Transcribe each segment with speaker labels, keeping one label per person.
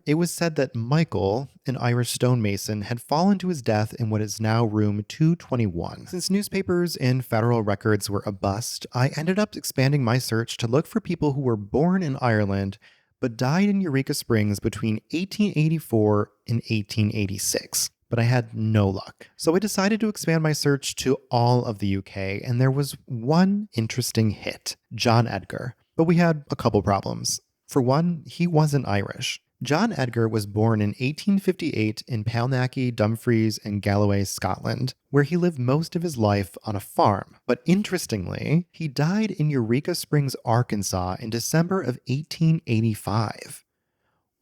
Speaker 1: It was said that Michael, an Irish stonemason, had fallen to his death in what is now room 221. Since newspapers and federal records were a bust, I ended up expanding my search to look for people who were born in Ireland but died in Eureka Springs between 1884 and 1886. But I had no luck. So I decided to expand my search to all of the UK, and there was one interesting hit, John Edgar. But we had a couple problems. For one, he wasn't Irish. John Edgar was born in 1858 in Palnackie, Dumfries, and Galloway, Scotland, where he lived most of his life on a farm. But interestingly, he died in Eureka Springs, Arkansas in December of 1885.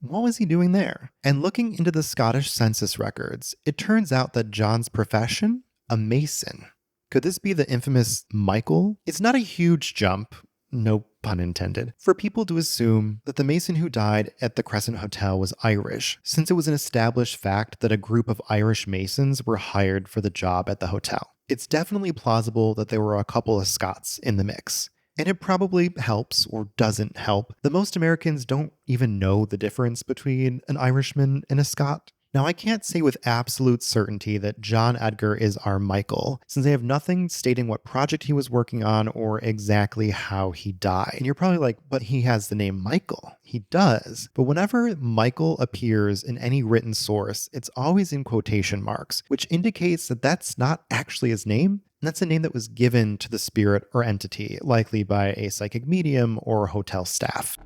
Speaker 1: What was he doing there? And looking into the Scottish census records, it turns out that John's profession? A mason. Could this be the infamous Michael? It's not a huge jump, no pun intended, for people to assume that the mason who died at the Crescent Hotel was Irish, since it was an established fact that a group of Irish masons were hired for the job at the hotel. It's definitely plausible that there were a couple of Scots in the mix. And it probably helps or doesn't help that most Americans don't even know the difference between an Irishman and a Scot. Now, I can't say with absolute certainty that John Edgar is our Michael, since I have nothing stating what project he was working on or exactly how he died. And you're probably like, but he has the name Michael. He does. But whenever Michael appears in any written source, it's always in quotation marks, which indicates that that's not actually his name. And that's a name that was given to the spirit or entity, likely by a psychic medium or hotel staff.